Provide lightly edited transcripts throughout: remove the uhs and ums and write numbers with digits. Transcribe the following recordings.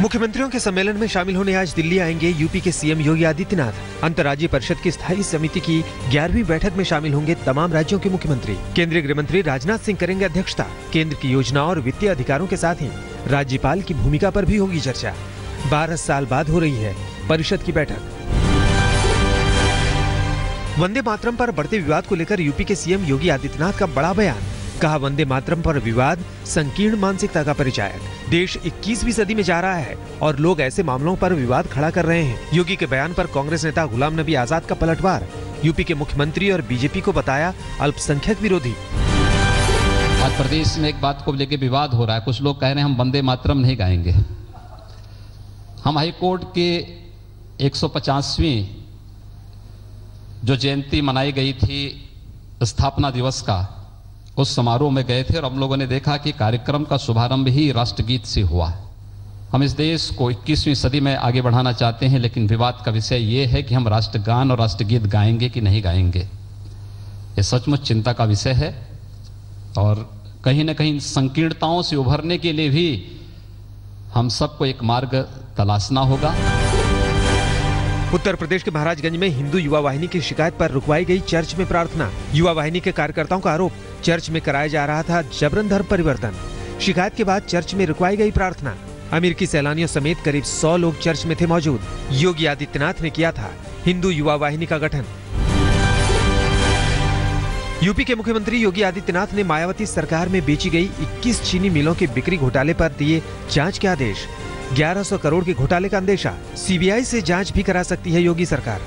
मुख्यमंत्रियों के सम्मेलन में शामिल होने आज दिल्ली आएंगे यूपी के सीएम योगी आदित्यनाथ। अंतर्राज्यीय परिषद की स्थायी समिति की 11वीं बैठक में शामिल होंगे तमाम राज्यों के मुख्यमंत्री। केंद्रीय गृह मंत्री राजनाथ सिंह करेंगे अध्यक्षता। केंद्र की योजनाओं और वित्तीय अधिकारों के साथ ही राज्यपाल की भूमिका पर भी होगी चर्चा। 12 साल बाद हो रही है परिषद की बैठक। वंदे मातरम पर बढ़ते विवाद को लेकर यूपी के सीएम योगी आदित्यनाथ का बड़ा बयान। कहा, वंदे मातरम पर विवाद संकीर्ण मानसिकता का परिचायक। देश 21वीं सदी में जा रहा है और लोग ऐसे मामलों पर विवाद खड़ा कर रहे हैं। योगी के बयान पर कांग्रेस नेता गुलाम नबी आजाद का पलटवार। यूपी के मुख्यमंत्री और बीजेपी को बताया अल्पसंख्यक विरोधी। आज प्रदेश में एक बात को लेकर विवाद हो रहा है। कुछ लोग कह रहे हैं हम वंदे मातरम नहीं गाएंगे। हम हाईकोर्ट के 150वीं जो जयंती मनाई गई थी स्थापना दिवस का, उस समारोह में गए थे और हम लोगों ने देखा कि कार्यक्रम का शुभारंभ ही राष्ट्रगीत से हुआ। हम इस देश को 21वीं सदी में आगे बढ़ाना चाहते हैं, लेकिन विवाद का विषय ये है कि हम राष्ट्रगान और राष्ट्रगीत गाएंगे कि नहीं गाएंगे। ये सचमुच चिंता का विषय है और कहीं न कहीं संकीर्णताओं से उभरने के लिए भी हम सबको एक मार्ग तलाशना होगा। उत्तर प्रदेश के महाराजगंज में हिंदू युवा वाहिनी की शिकायत पर रुकवाई गई चर्च में प्रार्थना। युवा वाहिनी के कार्यकर्ताओं का आरोप, चर्च में कराया जा रहा था जबरन धर्म परिवर्तन। शिकायत के बाद चर्च में रुकवाई गई प्रार्थना। अमेरिकी सैलानियों समेत करीब 100 लोग चर्च में थे मौजूद। योगी आदित्यनाथ ने किया था हिंदू युवा वाहिनी का गठन। यूपी के मुख्यमंत्री योगी आदित्यनाथ ने मायावती सरकार में बेची गई 21 चीनी मिलों के बिक्री घोटाले पर दिए जांच के आदेश। 1100 करोड़ के घोटाले का अंदेशा। सीबीआई से जांच भी करा सकती है योगी सरकार।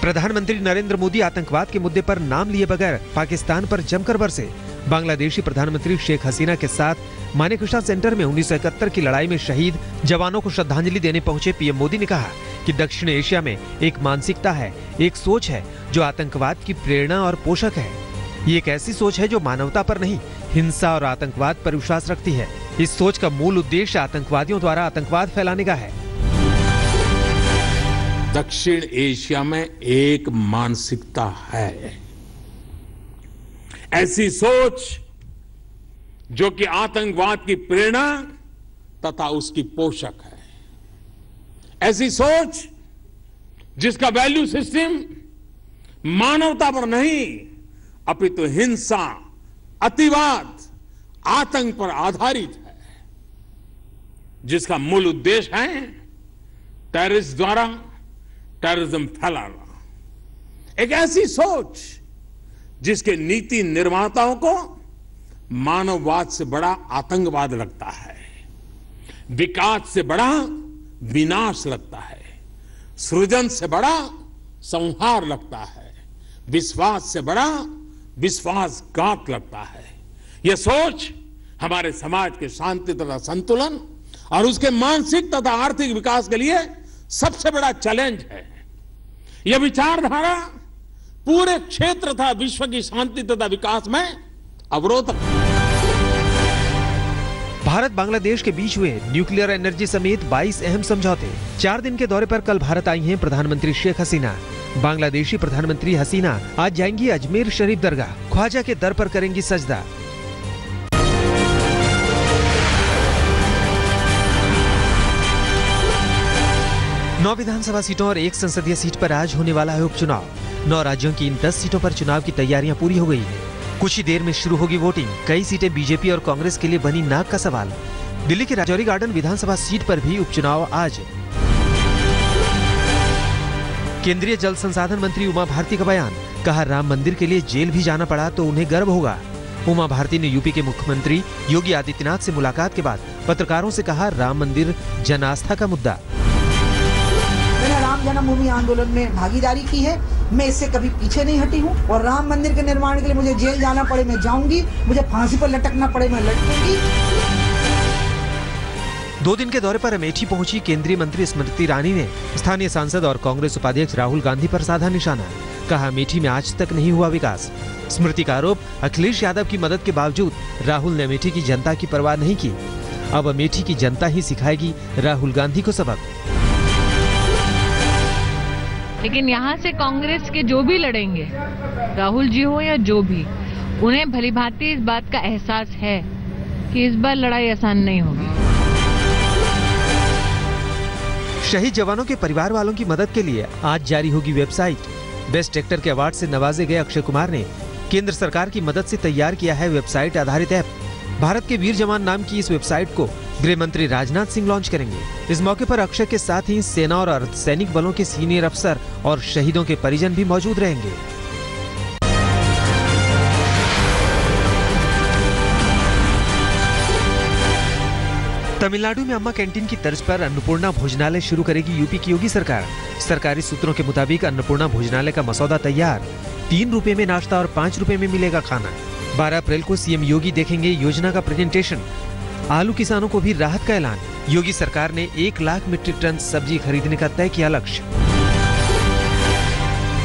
प्रधानमंत्री नरेंद्र मोदी आतंकवाद के मुद्दे पर नाम लिए बगैर पाकिस्तान पर जमकर बरसे। बांग्लादेशी प्रधानमंत्री शेख हसीना के साथ मानेकशा सेंटर में 1971 की लड़ाई में शहीद जवानों को श्रद्धांजलि देने पहुंचे पीएम मोदी ने कहा कि दक्षिण एशिया में एक मानसिकता है, एक सोच है जो आतंकवाद की प्रेरणा और पोषक है। ये एक ऐसी सोच है जो मानवता पर नहीं, हिंसा और आतंकवाद पर विश्वास रखती है। इस सोच का मूल उद्देश्य आतंकवादियों द्वारा आतंकवाद फैलाने का है। दक्षिण एशिया में एक मानसिकता है, ऐसी सोच जो कि आतंकवाद की प्रेरणा तथा उसकी पोषक है। ऐसी सोच जिसका वैल्यू सिस्टम मानवता पर नहीं अपितु हिंसा, अतिवाद, आतंक पर आधारित है, जिसका मूल उद्देश्य है टेररिस्ट द्वारा टेररिज्म फैलाना। एक ऐसी सोच जिसके नीति निर्माताओं को मानववाद से बड़ा आतंकवाद लगता है, विकास से बड़ा विनाश लगता है, सृजन से बड़ा संहार लगता है, विश्वास से बड़ा विश्वासघात लगता है। यह सोच हमारे समाज के शांति तथा संतुलन और उसके मानसिक तथा आर्थिक विकास के लिए सबसे बड़ा चैलेंज है। यह विचारधारा पूरे क्षेत्र तथा विश्व की शांति तथा विकास में अवरोधक है। भारत बांग्लादेश के बीच हुए न्यूक्लियर एनर्जी समेत 22 अहम समझौते। 4 दिन के दौरे पर कल भारत आई हैं प्रधानमंत्री शेख हसीना। बांग्लादेशी प्रधानमंत्री हसीना आज जाएंगी अजमेर शरीफ दरगाह, ख्वाजा के दर पर करेंगी सजदा। नौ विधानसभा सीटों और 1 संसदीय सीट पर आज होने वाला है उपचुनाव। 9 राज्यों की इन 10 सीटों पर चुनाव की तैयारियां पूरी हो गई है। कुछ ही देर में शुरू होगी वोटिंग। कई सीटें बीजेपी और कांग्रेस के लिए बनी नाक का सवाल। दिल्ली के राजौरी गार्डन विधानसभा सीट पर भी उपचुनाव आज। केंद्रीय जल संसाधन मंत्री उमा भारती का बयान। कहा, राम मंदिर के लिए जेल भी जाना पड़ा तो उन्हें गर्व होगा। उमा भारती ने यूपी के मुख्यमंत्री योगी आदित्यनाथ से मुलाकात के बाद पत्रकारों से कहा, राम मंदिर जन आस्था का मुद्दा। मैंने राम जन्मभूमि आंदोलन में भागीदारी की है, मैं इससे कभी पीछे नहीं हटी हूँ और राम मंदिर के निर्माण के लिए मुझे जेल जाना पड़े मैं जाऊंगी, मुझे फांसी पर लटकना पड़े मैं लटकूंगी। 2 दिन के दौरे पर अमेठी पहुंची केंद्रीय मंत्री स्मृति ईरानी ने स्थानीय सांसद और कांग्रेस उपाध्यक्ष राहुल गांधी पर साधा निशाना। कहा, अमेठी में आज तक नहीं हुआ विकास। स्मृति का आरोप, अखिलेश यादव की मदद के बावजूद राहुल ने अमेठी की जनता की परवाह नहीं की। अब अमेठी की जनता ही सिखाएगी राहुल गांधी को सबक। लेकिन यहाँ से कांग्रेस के जो भी लड़ेंगे, राहुल जी हो या जो भी, उन्हें भलीभांति इस बात का एहसास है कि इस बार लड़ाई आसान नहीं होगी। शहीद जवानों के परिवार वालों की मदद के लिए आज जारी होगी वेबसाइट। बेस्ट एक्टर के अवार्ड से नवाजे गए अक्षय कुमार ने केंद्र सरकार की मदद से तैयार किया है वेबसाइट आधारित ऐप। भारत के वीर जवान नाम की इस वेबसाइट को गृह मंत्री राजनाथ सिंह लॉन्च करेंगे। इस मौके पर अक्षय के साथ ही सेना और अर्धसैनिक बलों के सीनियर अफसर और शहीदों के परिजन भी मौजूद रहेंगे। तमिलनाडु में अम्मा कैंटीन की तर्ज पर अन्नपूर्णा भोजनालय शुरू करेगी यूपी की योगी सरकार। सरकारी सूत्रों के मुताबिक अन्नपूर्णा भोजनालय का मसौदा तैयार। 3 रुपए में नाश्ता और 5 रुपए में मिलेगा खाना। 12 अप्रैल को सीएम योगी देखेंगे योजना का प्रेजेंटेशन। आलू किसानों को भी राहत का ऐलान। योगी सरकार ने 1 लाख मीट्रिक टन सब्जी खरीदने का तय किया लक्ष्य।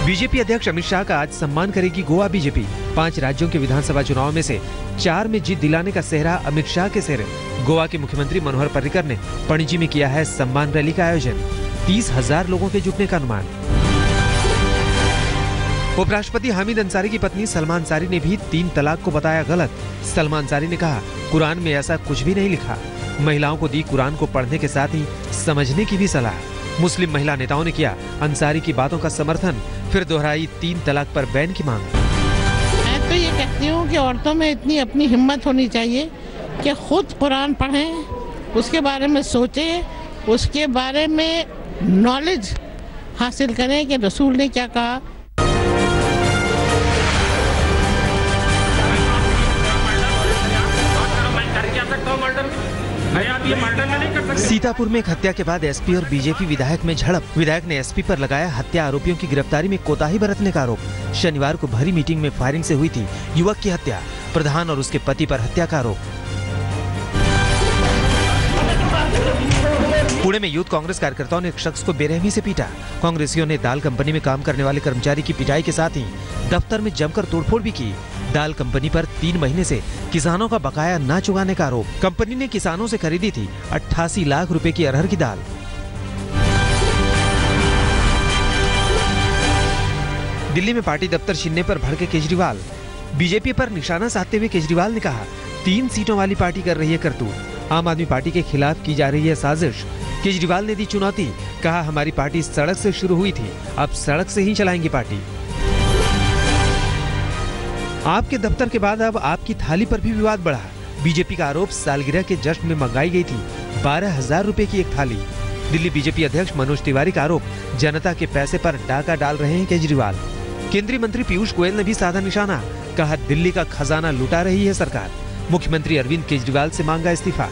बीजेपी अध्यक्ष अमित शाह का आज सम्मान करेगी गोवा बीजेपी। 5 राज्यों के विधानसभा चुनाव में से 4 में जीत दिलाने का सेहरा अमित शाह के सिर। गोवा के मुख्यमंत्री मनोहर पर्रिकर ने पणजी में किया है सम्मान रैली का आयोजन। 30,000 लोगों के जुटने का अनुमान। उपराष्ट्रपति हामिद अंसारी की पत्नी सलमा अंसारी ने भी 3 तलाक को बताया गलत। सलमा अंसारी ने कहा, कुरान में ऐसा कुछ भी नहीं लिखा। महिलाओं को दी कुरान को पढ़ने के साथ ही समझने की भी सलाह। मुस्लिम महिला नेताओं ने किया अंसारी की बातों का समर्थन, फिर दोहराई 3 तलाक पर बैन की मांग। मैं तो ये कहती हूँ कि औरतों में इतनी अपनी हिम्मत होनी चाहिए कि खुद कुरान पढ़ें, उसके बारे में सोचें, उसके बारे में नॉलेज हासिल करें कि रसूल ने क्या कहा। सीतापुर में एक हत्या के बाद एसपी और बीजेपी विधायक में झड़प। विधायक ने एसपी पर लगाया हत्या आरोपियों की गिरफ्तारी में कोताही बरतने का आरोप। शनिवार को भरी मीटिंग में फायरिंग से हुई थी युवक की हत्या। प्रधान और उसके पति पर हत्या का आरोप। पुणे में यूथ कांग्रेस कार्यकर्ताओं ने एक शख्स को बेरहमी से पीटा। कांग्रेसियों ने दाल कंपनी में काम करने वाले कर्मचारी की पिटाई के साथ ही दफ्तर में जमकर तोड़फोड़ भी की। दाल कंपनी पर 3 महीने से किसानों का बकाया न चुकाने का आरोप। कंपनी ने किसानों से खरीदी थी 88 लाख रुपए की अरहर की दाल। दिल्ली में पार्टी दफ्तर छीनने पर भड़के केजरीवाल। बीजेपी पर निशाना साधते हुए केजरीवाल ने कहा, 3 सीटों वाली पार्टी कर रही है करतूत। आम आदमी पार्टी के खिलाफ की जा रही है साजिश। केजरीवाल ने दी चुनौती, कहा हमारी पार्टी सड़क से शुरू हुई थी, अब सड़क से ही चलाएंगे पार्टी। आपके दफ्तर के बाद अब आपकी थाली पर भी विवाद बढ़ा। बीजेपी का आरोप, सालगिरह के जश्न में मंगाई गई थी 12,000 रुपए की एक थाली। दिल्ली बीजेपी अध्यक्ष मनोज तिवारी का आरोप, जनता के पैसे पर डाका डाल रहे हैं केजरीवाल। केंद्रीय मंत्री पीयूष गोयल ने भी साधा निशाना, कहा दिल्ली का खजाना लुटा रही है सरकार। मुख्यमंत्री अरविंद केजरीवाल से मांगा इस्तीफा।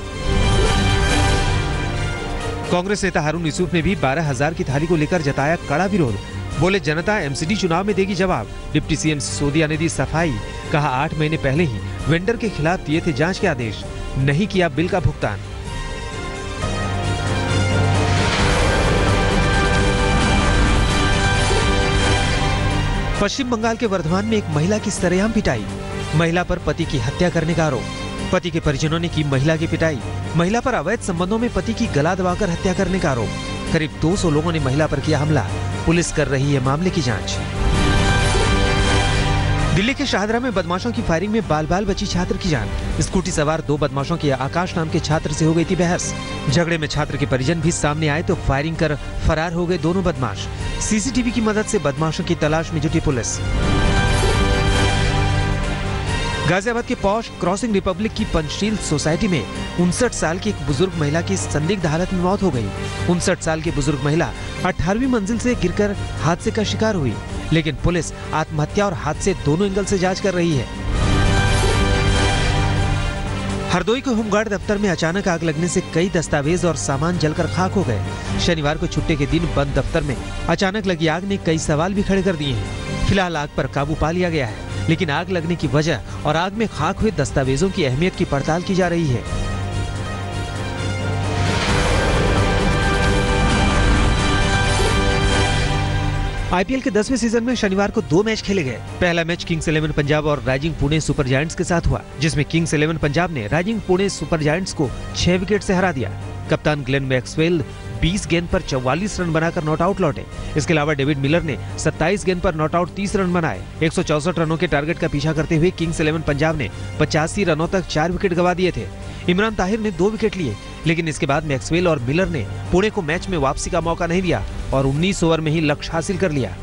कांग्रेस नेता हारून यूसुफ ने भी 12,000 की थाली को लेकर जताया कड़ा विरोध। बोले जनता एमसीडी चुनाव में देगी जवाब। डिप्टी सीएम सिसोदिया ने दी सफाई, कहा 8 महीने पहले ही वेंडर के खिलाफ दिए थे जांच के आदेश, नहीं किया बिल का भुगतान। पश्चिम बंगाल के वर्धमान में एक महिला की सरेआम पिटाई। महिला पर पति की हत्या करने का आरोप। पति के परिजनों ने की महिला की पिटाई। महिला पर अवैध संबंधों में पति की गला दबाकर हत्या करने का आरोप। करीब 200 लोगों ने महिला पर किया हमला। पुलिस कर रही है मामले की जांच। दिल्ली के शाहदरा में बदमाशों की फायरिंग में बाल बची छात्र की जान। स्कूटी सवार 2 बदमाशों के आकाश नाम के छात्र से हो गई थी बहस। झगड़े में छात्र के परिजन भी सामने आए तो फायरिंग कर फरार हो गए दोनों बदमाश। सीसीटीवी की मदद से बदमाशों की तलाश में जुटी पुलिस। गाजियाबाद के पॉश क्रॉसिंग रिपब्लिक की पंचशील सोसाइटी में 59 साल की एक बुजुर्ग महिला की संदिग्ध हालत में मौत हो गई। 59 साल की बुजुर्ग महिला 18वीं मंजिल से गिरकर हादसे का शिकार हुई, लेकिन पुलिस आत्महत्या और हादसे दोनों एंगल से जांच कर रही है। हरदोई के होमगार्ड दफ्तर में अचानक आग लगने से कई दस्तावेज और सामान जलकर खाक हो गए। शनिवार को छुट्टी के दिन बंद दफ्तर में अचानक लगी आग ने कई सवाल भी खड़े कर दिए हैं। फिलहाल आग पर काबू पा लिया गया है, लेकिन आग लगने की वजह और आग में खाक हुए दस्तावेजों की अहमियत की पड़ताल की जा रही है। आईपीएल के 10वें सीजन में शनिवार को 2 मैच खेले गए। पहला मैच किंग्स 11 पंजाब और राइजिंग पुणे सुपर जायंट्स के साथ हुआ, जिसमें किंग्स 11 पंजाब ने राइजिंग पुणे सुपर जायंट्स को 6 विकेट से हरा दिया। कप्तान ग्लेन मैक्सवेल 20 गेंद पर 44 रन बनाकर नॉट आउट लौटे। इसके अलावा डेविड मिलर ने 27 गेंद पर नॉट आउट 30 रन बनाए। 164 रनों के टारगेट का पीछा करते हुए किंग्स 11 पंजाब ने 85 रनों तक 4 विकेट गंवा दिए थे। इमरान ताहिर ने 2 विकेट लिए, लेकिन इसके बाद मैक्सवेल और मिलर ने पुणे को मैच में वापसी का मौका नहीं दिया और 19 ओवर में ही लक्ष्य हासिल कर लिया।